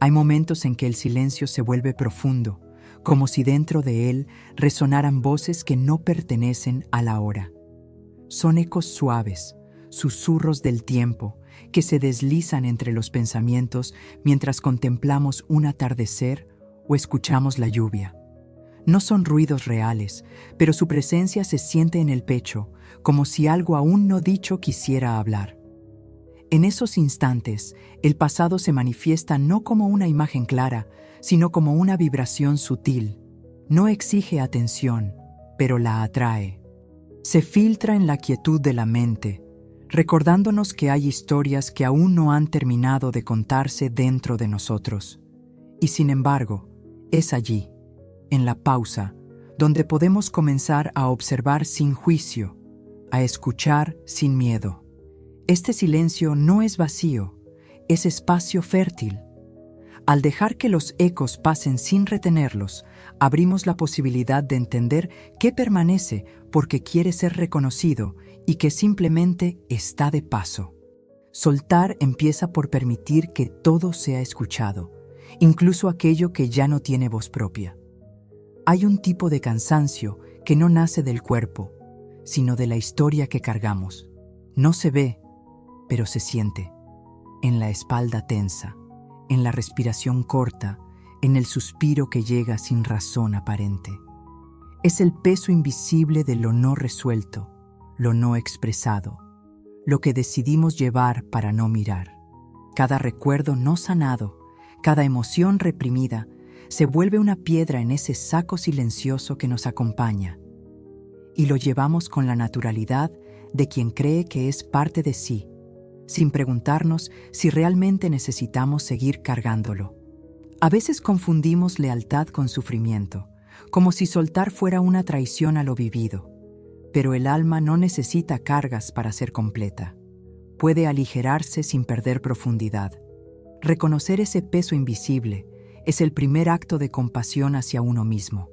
Hay momentos en que el silencio se vuelve profundo, como si dentro de él resonaran voces que no pertenecen a la hora. Son ecos suaves, susurros del tiempo, que se deslizan entre los pensamientos mientras contemplamos un atardecer o escuchamos la lluvia. No son ruidos reales, pero su presencia se siente en el pecho, como si algo aún no dicho quisiera hablar. En esos instantes, el pasado se manifiesta no como una imagen clara, sino como una vibración sutil. No exige atención, pero la atrae. Se filtra en la quietud de la mente, recordándonos que hay historias que aún no han terminado de contarse dentro de nosotros. Y sin embargo, es allí, en la pausa, donde podemos comenzar a observar sin juicio, a escuchar sin miedo. Este silencio no es vacío, es espacio fértil. Al dejar que los ecos pasen sin retenerlos, abrimos la posibilidad de entender qué permanece porque quiere ser reconocido y que simplemente está de paso. Soltar empieza por permitir que todo sea escuchado, incluso aquello que ya no tiene voz propia. Hay un tipo de cansancio que no nace del cuerpo, sino de la historia que cargamos. No se ve, pero se siente, en la espalda tensa, en la respiración corta, en el suspiro que llega sin razón aparente. Es el peso invisible de lo no resuelto, lo no expresado, lo que decidimos llevar para no mirar. Cada recuerdo no sanado, cada emoción reprimida, se vuelve una piedra en ese saco silencioso que nos acompaña, y lo llevamos con la naturalidad de quien cree que es parte de sí, sin preguntarnos si realmente necesitamos seguir cargándolo. A veces confundimos lealtad con sufrimiento, como si soltar fuera una traición a lo vivido. Pero el alma no necesita cargas para ser completa. Puede aligerarse sin perder profundidad. Reconocer ese peso invisible es el primer acto de compasión hacia uno mismo.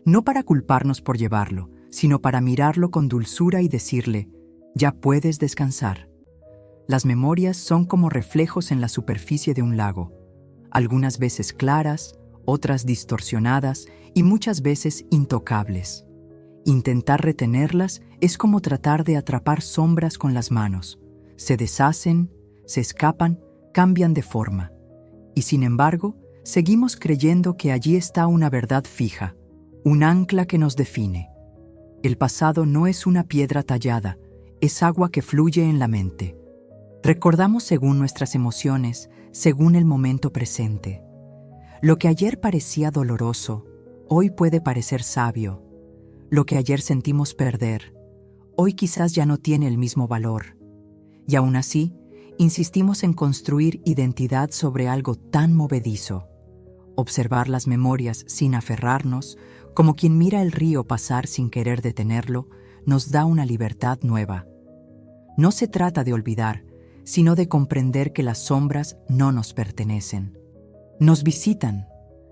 No para culparnos por llevarlo, sino para mirarlo con dulzura y decirle, ya puedes descansar. Las memorias son como reflejos en la superficie de un lago, algunas veces claras, otras distorsionadas y muchas veces intocables. Intentar retenerlas es como tratar de atrapar sombras con las manos. Se deshacen, se escapan, cambian de forma. Y sin embargo, seguimos creyendo que allí está una verdad fija, un ancla que nos define. El pasado no es una piedra tallada, es agua que fluye en la mente. Recordamos según nuestras emociones, según el momento presente. Lo que ayer parecía doloroso, hoy puede parecer sabio. Lo que ayer sentimos perder, hoy quizás ya no tiene el mismo valor. Y aún así, insistimos en construir identidad sobre algo tan movedizo. Observar las memorias sin aferrarnos, como quien mira el río pasar sin querer detenerlo, nos da una libertad nueva. No se trata de olvidar, sino de comprender que las sombras no nos pertenecen. Nos visitan,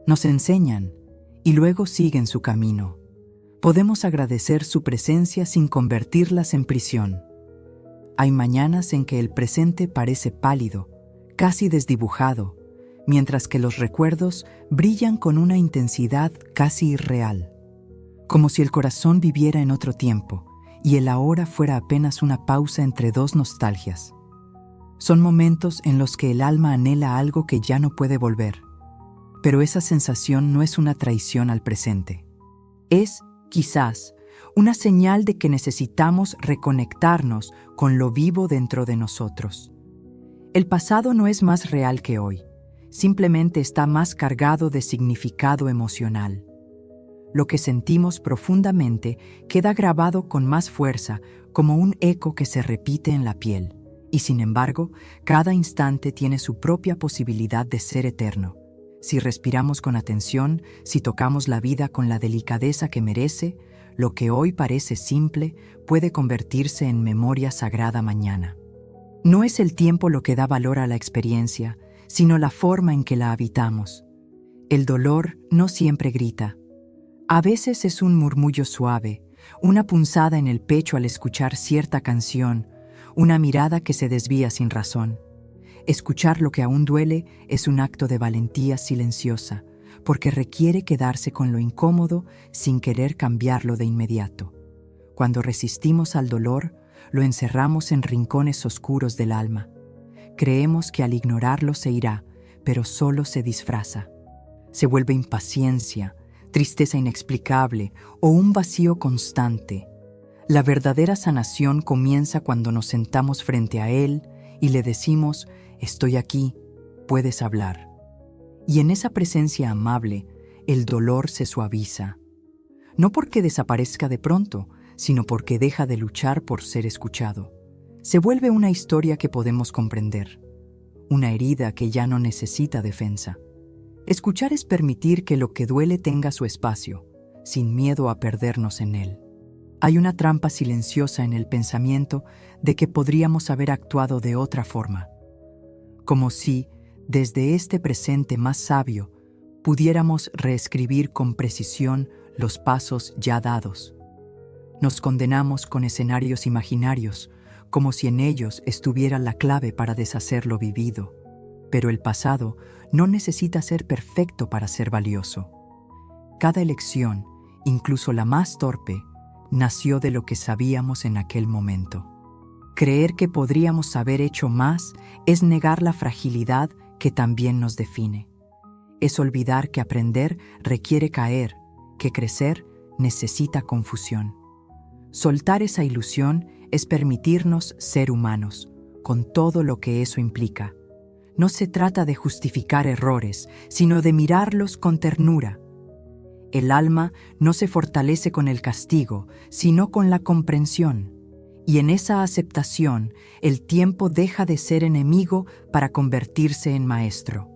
nos enseñan y luego siguen su camino. Podemos agradecer su presencia sin convertirlas en prisión. Hay mañanas en que el presente parece pálido, casi desdibujado, mientras que los recuerdos brillan con una intensidad casi irreal, como si el corazón viviera en otro tiempo y el ahora fuera apenas una pausa entre dos nostalgias. Son momentos en los que el alma anhela algo que ya no puede volver, pero esa sensación no es una traición al presente. Es, quizás, una señal de que necesitamos reconectarnos con lo vivo dentro de nosotros. El pasado no es más real que hoy, simplemente está más cargado de significado emocional. Lo que sentimos profundamente queda grabado con más fuerza, como un eco que se repite en la piel. Y sin embargo, cada instante tiene su propia posibilidad de ser eterno. Si respiramos con atención, si tocamos la vida con la delicadeza que merece, lo que hoy parece simple puede convertirse en memoria sagrada mañana. No es el tiempo lo que da valor a la experiencia, sino la forma en que la habitamos. El dolor no siempre grita. A veces es un murmullo suave, una punzada en el pecho al escuchar cierta canción, una mirada que se desvía sin razón. Escuchar lo que aún duele es un acto de valentía silenciosa, porque requiere quedarse con lo incómodo sin querer cambiarlo de inmediato. Cuando resistimos al dolor, lo encerramos en rincones oscuros del alma. Creemos que al ignorarlo se irá, pero solo se disfraza. Se vuelve impaciencia, tristeza inexplicable o un vacío constante. La verdadera sanación comienza cuando nos sentamos frente a él y le decimos: estoy aquí, puedes hablar. Y en esa presencia amable, el dolor se suaviza. No porque desaparezca de pronto, sino porque deja de luchar por ser escuchado. Se vuelve una historia que podemos comprender, una herida que ya no necesita defensa. Escuchar es permitir que lo que duele tenga su espacio, sin miedo a perdernos en él. Hay una trampa silenciosa en el pensamiento de que podríamos haber actuado de otra forma, como si, desde este presente más sabio, pudiéramos reescribir con precisión los pasos ya dados. Nos condenamos con escenarios imaginarios, como si en ellos estuviera la clave para deshacer lo vivido. Pero el pasado no necesita ser perfecto para ser valioso. Cada elección, incluso la más torpe, nació de lo que sabíamos en aquel momento. Creer que podríamos haber hecho más es negar la fragilidad que también nos define. Es olvidar que aprender requiere caer, que crecer necesita confusión. Soltar esa ilusión es permitirnos ser humanos, con todo lo que eso implica. No se trata de justificar errores, sino de mirarlos con ternura. El alma no se fortalece con el castigo, sino con la comprensión. Y en esa aceptación, el tiempo deja de ser enemigo para convertirse en maestro.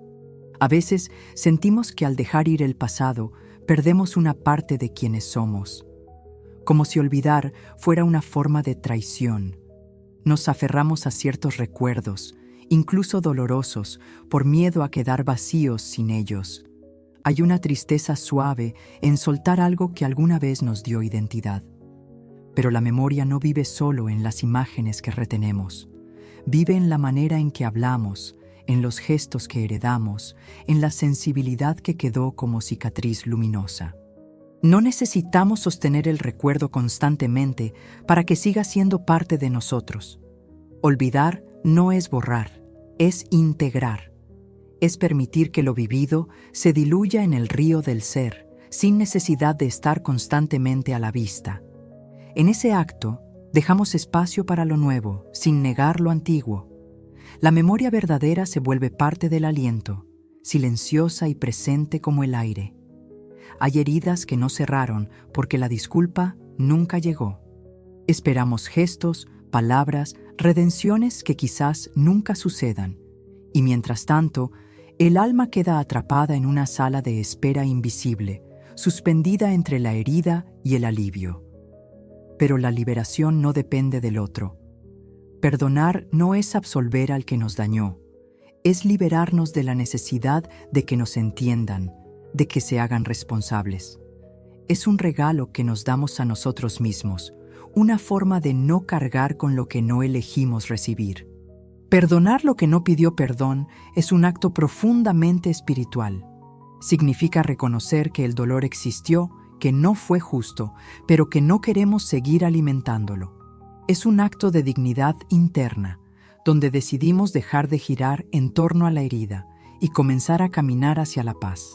A veces sentimos que al dejar ir el pasado, perdemos una parte de quienes somos. Como si olvidar fuera una forma de traición. Nos aferramos a ciertos recuerdos, incluso dolorosos, por miedo a quedar vacíos sin ellos. Hay una tristeza suave en soltar algo que alguna vez nos dio identidad. Pero la memoria no vive solo en las imágenes que retenemos. Vive en la manera en que hablamos, en los gestos que heredamos, en la sensibilidad que quedó como cicatriz luminosa. No necesitamos sostener el recuerdo constantemente para que siga siendo parte de nosotros. Olvidar no es borrar, es integrar. Es permitir que lo vivido se diluya en el río del ser, sin necesidad de estar constantemente a la vista. En ese acto, dejamos espacio para lo nuevo, sin negar lo antiguo. La memoria verdadera se vuelve parte del aliento, silenciosa y presente como el aire. Hay heridas que no cerraron porque la disculpa nunca llegó. Esperamos gestos, palabras, redenciones que quizás nunca sucedan. Y mientras tanto, el alma queda atrapada en una sala de espera invisible, suspendida entre la herida y el alivio. Pero la liberación no depende del otro. Perdonar no es absolver al que nos dañó, es liberarnos de la necesidad de que nos entiendan, de que se hagan responsables. Es un regalo que nos damos a nosotros mismos, una forma de no cargar con lo que no elegimos recibir. Perdonar lo que no pidió perdón es un acto profundamente espiritual. Significa reconocer que el dolor existió, que no fue justo, pero que no queremos seguir alimentándolo. Es un acto de dignidad interna, donde decidimos dejar de girar en torno a la herida y comenzar a caminar hacia la paz.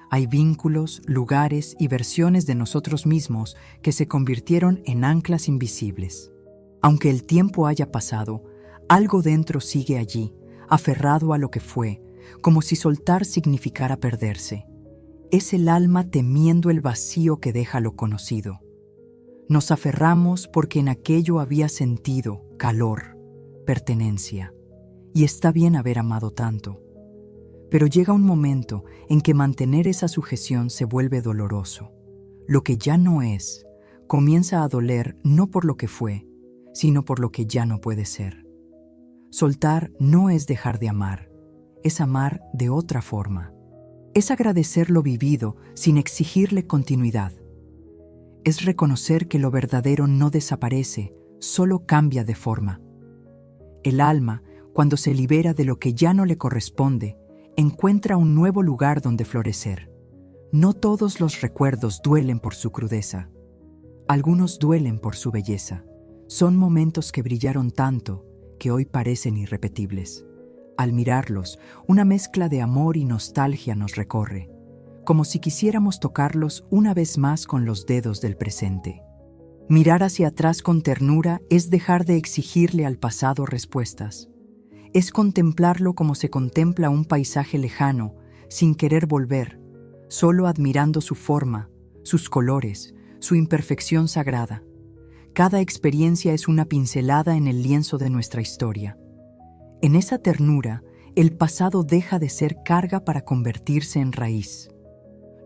Hay vínculos, lugares y versiones de nosotros mismos que se convirtieron en anclas invisibles. Aunque el tiempo haya pasado, algo dentro sigue allí, aferrado a lo que fue, como si soltar significara perderse. Es el alma temiendo el vacío que deja lo conocido. Nos aferramos porque en aquello había sentido, calor, pertenencia. Y está bien haber amado tanto. Pero llega un momento en que mantener esa sujeción se vuelve doloroso. Lo que ya no es, comienza a doler no por lo que fue, sino por lo que ya no puede ser. Soltar no es dejar de amar, es amar de otra forma. Es agradecer lo vivido sin exigirle continuidad. Es reconocer que lo verdadero no desaparece, solo cambia de forma. El alma, cuando se libera de lo que ya no le corresponde, encuentra un nuevo lugar donde florecer. No todos los recuerdos duelen por su crudeza. Algunos duelen por su belleza. Son momentos que brillaron tanto que hoy parecen irrepetibles. Al mirarlos, una mezcla de amor y nostalgia nos recorre, como si quisiéramos tocarlos una vez más con los dedos del presente. Mirar hacia atrás con ternura es dejar de exigirle al pasado respuestas. Es contemplarlo como se contempla un paisaje lejano, sin querer volver, solo admirando su forma, sus colores, su imperfección sagrada. Cada experiencia es una pincelada en el lienzo de nuestra historia. En esa ternura, el pasado deja de ser carga para convertirse en raíz.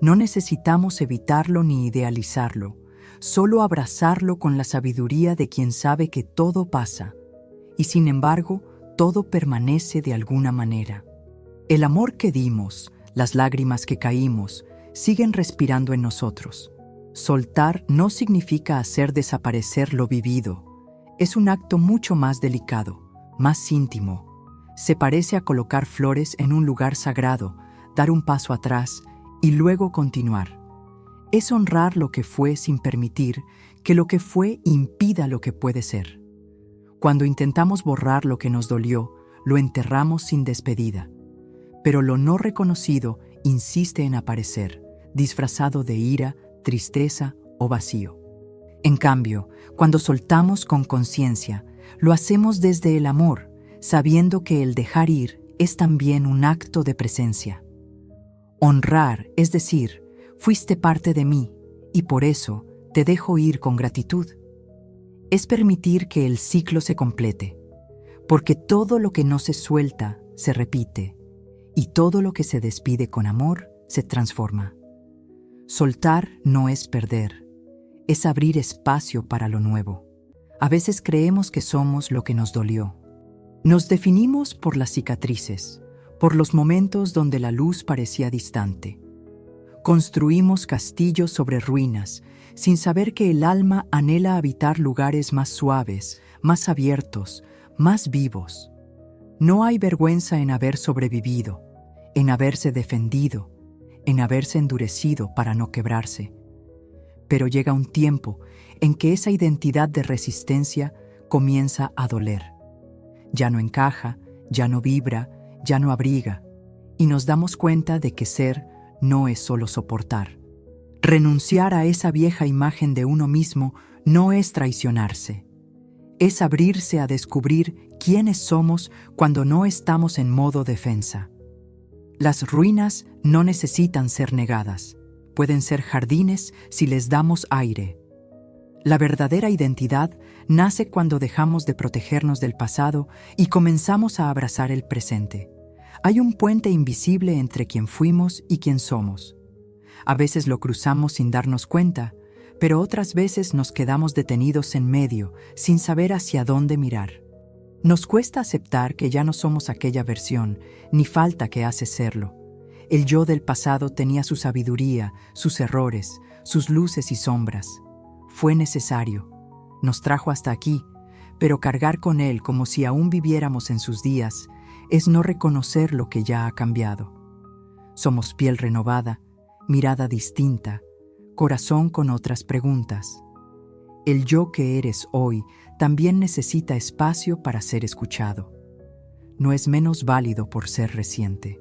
No necesitamos evitarlo ni idealizarlo, solo abrazarlo con la sabiduría de quien sabe que todo pasa, y sin embargo, todo permanece de alguna manera. El amor que dimos, las lágrimas que caímos, siguen respirando en nosotros. Soltar no significa hacer desaparecer lo vivido. Es un acto mucho más delicado, más íntimo. Se parece a colocar flores en un lugar sagrado, dar un paso atrás y luego continuar. Es honrar lo que fue sin permitir que lo que fue impida lo que puede ser. Cuando intentamos borrar lo que nos dolió, lo enterramos sin despedida. Pero lo no reconocido insiste en aparecer, disfrazado de ira, tristeza o vacío. En cambio, cuando soltamos con conciencia, lo hacemos desde el amor, sabiendo que el dejar ir es también un acto de presencia. Honrar, es decir, fuiste parte de mí y por eso te dejo ir con gratitud. Es permitir que el ciclo se complete, porque todo lo que no se suelta se repite y todo lo que se despide con amor se transforma. Soltar no es perder, es abrir espacio para lo nuevo. A veces creemos que somos lo que nos dolió. Nos definimos por las cicatrices, por los momentos donde la luz parecía distante. Construimos castillos sobre ruinas, sin saber que el alma anhela habitar lugares más suaves, más abiertos, más vivos. No hay vergüenza en haber sobrevivido, en haberse defendido, en haberse endurecido para no quebrarse. Pero llega un tiempo en que esa identidad de resistencia comienza a doler. Ya no encaja, ya no vibra, ya no abriga, y nos damos cuenta de que ser no es solo soportar. Renunciar a esa vieja imagen de uno mismo no es traicionarse. Es abrirse a descubrir quiénes somos cuando no estamos en modo defensa. Las ruinas no necesitan ser negadas. Pueden ser jardines si les damos aire. La verdadera identidad nace cuando dejamos de protegernos del pasado y comenzamos a abrazar el presente. Hay un puente invisible entre quien fuimos y quien somos. A veces lo cruzamos sin darnos cuenta, pero otras veces nos quedamos detenidos en medio, sin saber hacia dónde mirar. Nos cuesta aceptar que ya no somos aquella versión, ni falta que hace serlo. El yo del pasado tenía su sabiduría, sus errores, sus luces y sombras. Fue necesario. Nos trajo hasta aquí, pero cargar con él como si aún viviéramos en sus días es no reconocer lo que ya ha cambiado. Somos piel renovada, mirada distinta, corazón con otras preguntas. El yo que eres hoy también necesita espacio para ser escuchado. No es menos válido por ser reciente.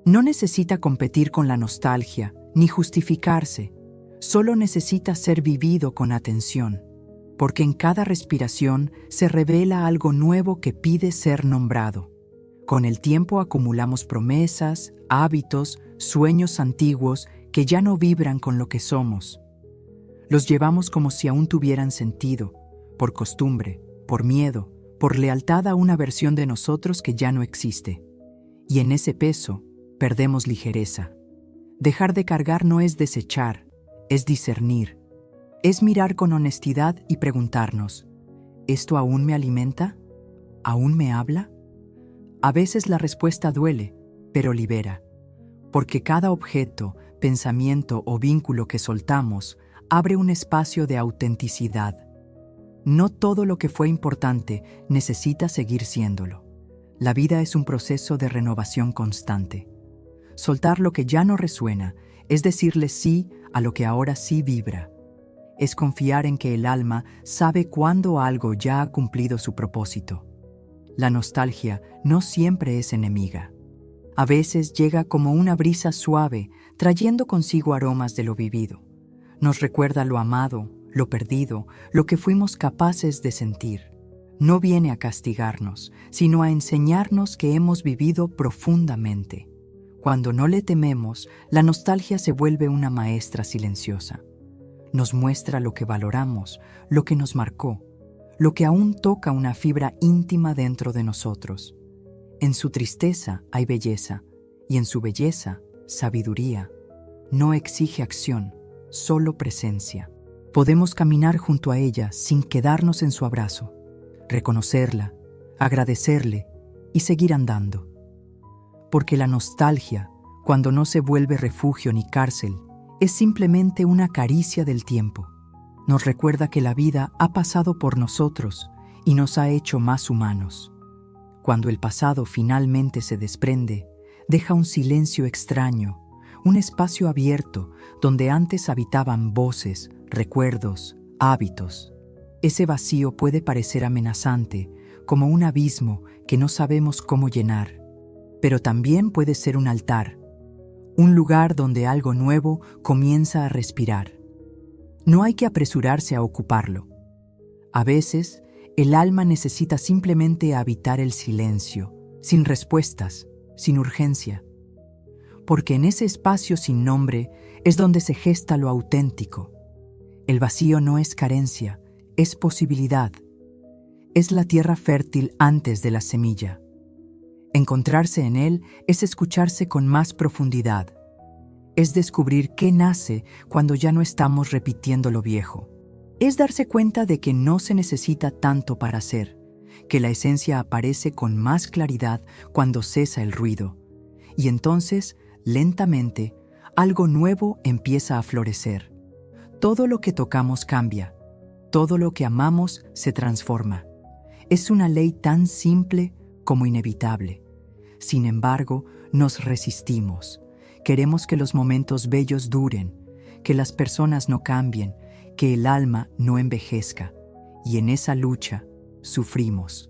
No necesita competir con la nostalgia, ni justificarse. Solo necesita ser vivido con atención, porque en cada respiración se revela algo nuevo que pide ser nombrado. Con el tiempo acumulamos promesas, hábitos, sueños antiguos que ya no vibran con lo que somos. Los llevamos como si aún tuvieran sentido, por costumbre, por miedo, por lealtad a una versión de nosotros que ya no existe. Y en ese peso, perdemos ligereza. Dejar de cargar no es desechar, es discernir. Es mirar con honestidad y preguntarnos, ¿esto aún me alimenta? ¿Aún me habla? A veces la respuesta duele, pero libera. Porque cada objeto, pensamiento o vínculo que soltamos abre un espacio de autenticidad. No todo lo que fue importante necesita seguir siéndolo. La vida es un proceso de renovación constante. Soltar lo que ya no resuena es decirle sí a lo que ahora sí vibra. Es confiar en que el alma sabe cuándo algo ya ha cumplido su propósito. La nostalgia no siempre es enemiga. A veces llega como una brisa suave, trayendo consigo aromas de lo vivido. Nos recuerda lo amado, lo perdido, lo que fuimos capaces de sentir. No viene a castigarnos, sino a enseñarnos que hemos vivido profundamente. Cuando no le tememos, la nostalgia se vuelve una maestra silenciosa. Nos muestra lo que valoramos, lo que nos marcó, lo que aún toca una fibra íntima dentro de nosotros. En su tristeza hay belleza, y en su belleza, sabiduría. No exige acción, solo presencia. Podemos caminar junto a ella sin quedarnos en su abrazo, reconocerla, agradecerle y seguir andando. Porque la nostalgia, cuando no se vuelve refugio ni cárcel, es simplemente una caricia del tiempo. Nos recuerda que la vida ha pasado por nosotros y nos ha hecho más humanos. Cuando el pasado finalmente se desprende, deja un silencio extraño, un espacio abierto donde antes habitaban voces, recuerdos, hábitos. Ese vacío puede parecer amenazante, como un abismo que no sabemos cómo llenar. Pero también puede ser un altar, un lugar donde algo nuevo comienza a respirar. No hay que apresurarse a ocuparlo. A veces, el alma necesita simplemente habitar el silencio, sin respuestas, sin urgencia. Porque en ese espacio sin nombre es donde se gesta lo auténtico. El vacío no es carencia, es posibilidad. Es la tierra fértil antes de la semilla. Encontrarse en él es escucharse con más profundidad. Es descubrir qué nace cuando ya no estamos repitiendo lo viejo. Es darse cuenta de que no se necesita tanto para ser, que la esencia aparece con más claridad cuando cesa el ruido. Y entonces, lentamente, algo nuevo empieza a florecer. Todo lo que tocamos cambia. Todo lo que amamos se transforma. Es una ley tan simple como inevitable. Sin embargo, nos resistimos. Queremos que los momentos bellos duren, que las personas no cambien, que el alma no envejezca. Y en esa lucha, sufrimos.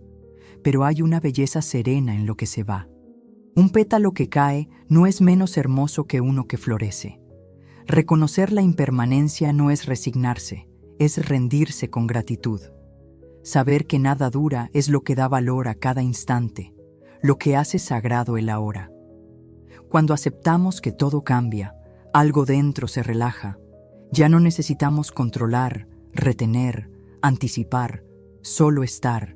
Pero hay una belleza serena en lo que se va. Un pétalo que cae no es menos hermoso que uno que florece. Reconocer la impermanencia no es resignarse, es rendirse con gratitud. Saber que nada dura es lo que da valor a cada instante, lo que hace sagrado el ahora. Cuando aceptamos que todo cambia, algo dentro se relaja. Ya no necesitamos controlar, retener, anticipar, solo estar.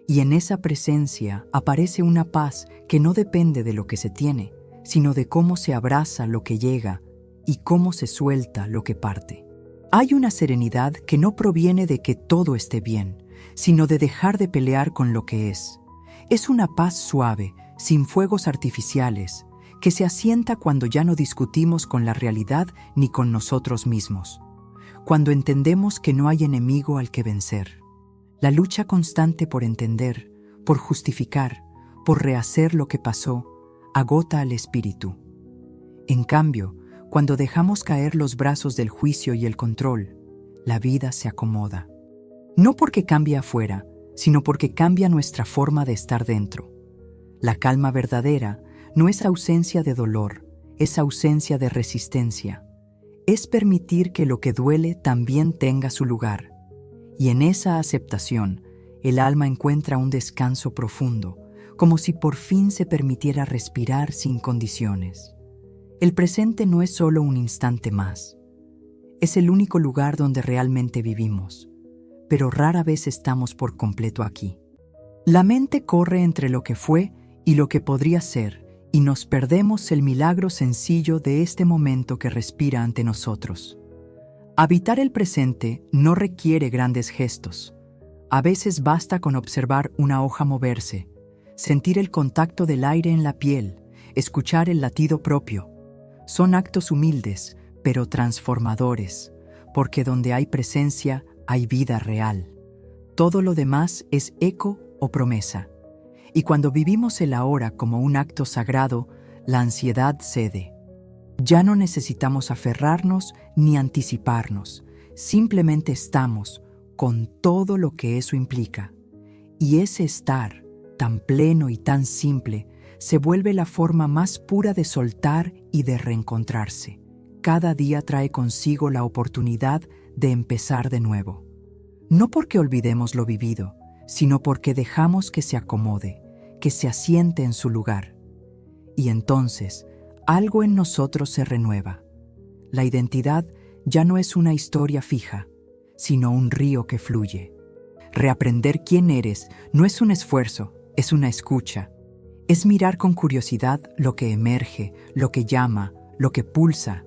Y en esa presencia aparece una paz que no depende de lo que se tiene, sino de cómo se abraza lo que llega y cómo se suelta lo que parte. Hay una serenidad que no proviene de que todo esté bien, sino de dejar de pelear con lo que es. Es una paz suave, sin fuegos artificiales, que se asienta cuando ya no discutimos con la realidad ni con nosotros mismos. Cuando entendemos que no hay enemigo al que vencer. La lucha constante por entender, por justificar, por rehacer lo que pasó, agota al espíritu. En cambio, cuando dejamos caer los brazos del juicio y el control, la vida se acomoda. No porque cambie afuera, sino porque cambia nuestra forma de estar dentro. La calma verdadera no es ausencia de dolor, es ausencia de resistencia. Es permitir que lo que duele también tenga su lugar. Y en esa aceptación, el alma encuentra un descanso profundo, como si por fin se permitiera respirar sin condiciones. El presente no es solo un instante más. Es el único lugar donde realmente vivimos, pero rara vez estamos por completo aquí. La mente corre entre lo que fue y lo que podría ser, y nos perdemos el milagro sencillo de este momento que respira ante nosotros. Habitar el presente no requiere grandes gestos. A veces basta con observar una hoja moverse, sentir el contacto del aire en la piel, escuchar el latido propio. Son actos humildes, pero transformadores, porque donde hay presencia, hay vida real. Todo lo demás es eco o promesa. Y cuando vivimos el ahora como un acto sagrado, la ansiedad cede. Ya no necesitamos aferrarnos ni anticiparnos, simplemente estamos con todo lo que eso implica. Y ese estar, tan pleno y tan simple, se vuelve la forma más pura de soltar y de reencontrarse. Cada día trae consigo la oportunidad de empezar de nuevo. No porque olvidemos lo vivido, sino porque dejamos que se acomode, que se asiente en su lugar. Y entonces, algo en nosotros se renueva. La identidad ya no es una historia fija, sino un río que fluye. Reaprender quién eres no es un esfuerzo, es una escucha. Es mirar con curiosidad lo que emerge, lo que llama, lo que pulsa.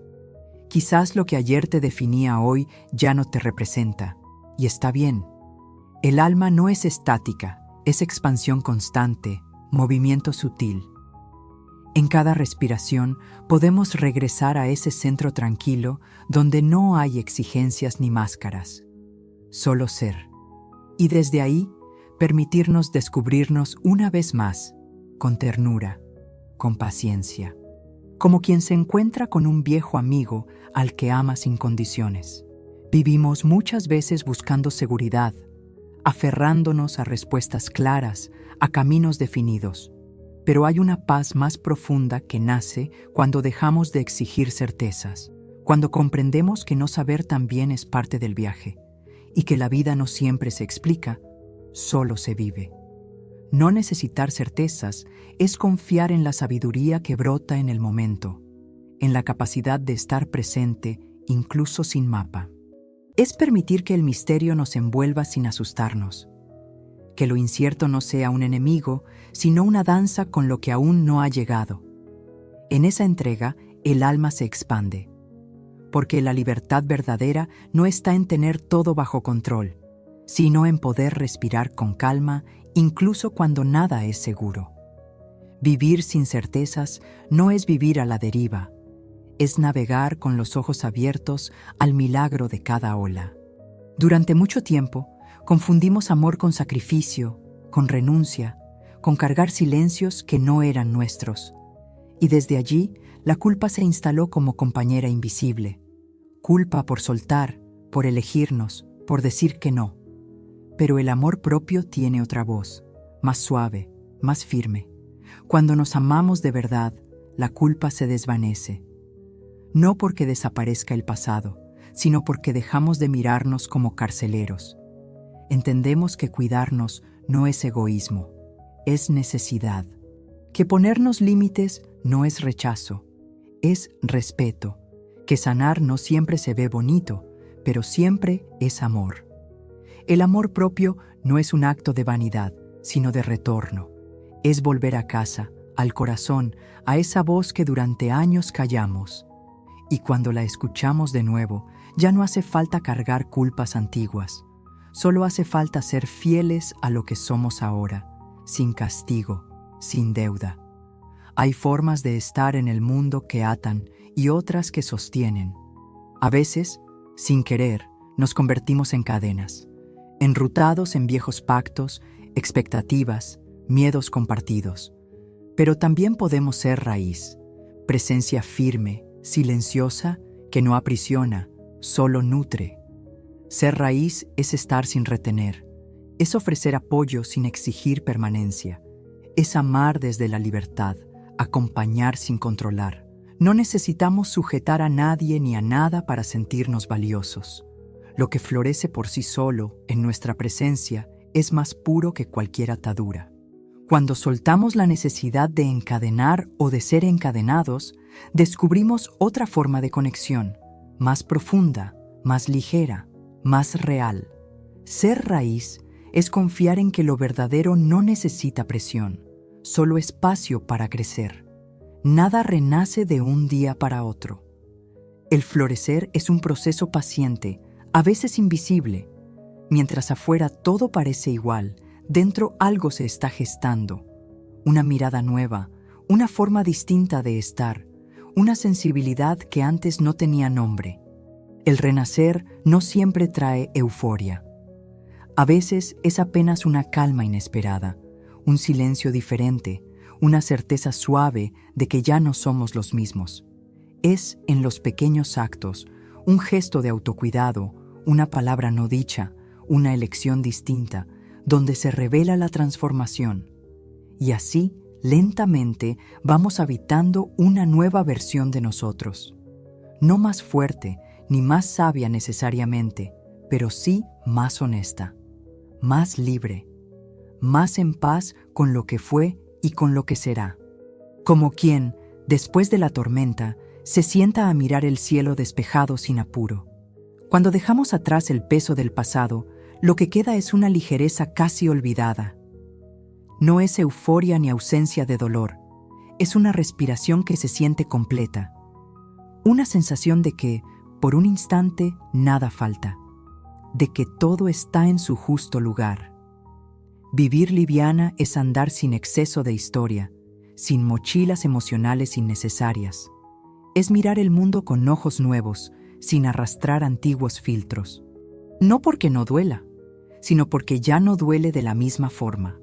Quizás lo que ayer te definía hoy ya no te representa, y está bien. El alma no es estática, es expansión constante, movimiento sutil. En cada respiración podemos regresar a ese centro tranquilo donde no hay exigencias ni máscaras, solo ser. Y desde ahí, permitirnos descubrirnos una vez más, con ternura, con paciencia, como quien se encuentra con un viejo amigo al que ama sin condiciones. Vivimos muchas veces buscando seguridad, aferrándonos a respuestas claras, a caminos definidos. Pero hay una paz más profunda que nace cuando dejamos de exigir certezas, cuando comprendemos que no saber también es parte del viaje, y que la vida no siempre se explica, solo se vive. No necesitar certezas es confiar en la sabiduría que brota en el momento, en la capacidad de estar presente incluso sin mapa. Es permitir que el misterio nos envuelva sin asustarnos, que lo incierto no sea un enemigo, sino una danza con lo que aún no ha llegado. En esa entrega, el alma se expande, porque la libertad verdadera no está en tener todo bajo control, sino en poder respirar con calma, incluso cuando nada es seguro. Vivir sin certezas no es vivir a la deriva, es navegar con los ojos abiertos al milagro de cada ola. Durante mucho tiempo, confundimos amor con sacrificio, con renuncia, con cargar silencios que no eran nuestros. Y desde allí, la culpa se instaló como compañera invisible. Culpa por soltar, por elegirnos, por decir que no. Pero el amor propio tiene otra voz, más suave, más firme. Cuando nos amamos de verdad, la culpa se desvanece. No porque desaparezca el pasado, sino porque dejamos de mirarnos como carceleros. Entendemos que cuidarnos no es egoísmo, es necesidad. Que ponernos límites no es rechazo, es respeto. Que sanar no siempre se ve bonito, pero siempre es amor. El amor propio no es un acto de vanidad, sino de retorno. Es volver a casa, al corazón, a esa voz que durante años callamos. Y cuando la escuchamos de nuevo, ya no hace falta cargar culpas antiguas. Solo hace falta ser fieles a lo que somos ahora, sin castigo, sin deuda. Hay formas de estar en el mundo que atan y otras que sostienen. A veces, sin querer, nos convertimos en cadenas, enrutados en viejos pactos, expectativas, miedos compartidos. Pero también podemos ser raíz, presencia firme, silenciosa, que no aprisiona, solo nutre. Ser raíz es estar sin retener, es ofrecer apoyo sin exigir permanencia, es amar desde la libertad, acompañar sin controlar. No necesitamos sujetar a nadie ni a nada para sentirnos valiosos. Lo que florece por sí solo, en nuestra presencia, es más puro que cualquier atadura. Cuando soltamos la necesidad de encadenar o de ser encadenados, descubrimos otra forma de conexión, más profunda, más ligera, más real. Ser raíz es confiar en que lo verdadero no necesita presión, solo espacio para crecer. Nada renace de un día para otro. El florecer es un proceso paciente, a veces invisible. Mientras afuera todo parece igual, dentro algo se está gestando. Una mirada nueva, una forma distinta de estar, una sensibilidad que antes no tenía nombre. El renacer no siempre trae euforia. A veces es apenas una calma inesperada, un silencio diferente, una certeza suave de que ya no somos los mismos. Es en los pequeños actos, un gesto de autocuidado, una palabra no dicha, una elección distinta, donde se revela la transformación. Y así, lentamente, vamos habitando una nueva versión de nosotros. No más fuerte, ni más sabia necesariamente, pero sí más honesta, más libre, más en paz con lo que fue y con lo que será. Como quien, después de la tormenta, se sienta a mirar el cielo despejado sin apuro. Cuando dejamos atrás el peso del pasado, lo que queda es una ligereza casi olvidada. No es euforia ni ausencia de dolor, es una respiración que se siente completa. Una sensación de que, por un instante, nada falta, de que todo está en su justo lugar. Vivir liviana es andar sin exceso de historia, sin mochilas emocionales innecesarias. Es mirar el mundo con ojos nuevos, sin arrastrar antiguos filtros. No porque no duela, sino porque ya no duele de la misma forma,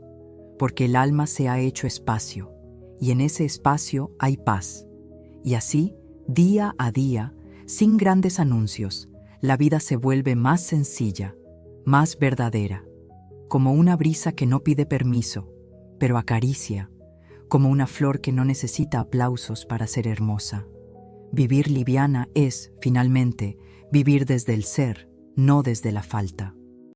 porque el alma se ha hecho espacio, y en ese espacio hay paz. Y así, día a día, sin grandes anuncios, la vida se vuelve más sencilla, más verdadera, como una brisa que no pide permiso, pero acaricia, como una flor que no necesita aplausos para ser hermosa. Vivir liviana es, finalmente, vivir desde el ser, no desde la falta.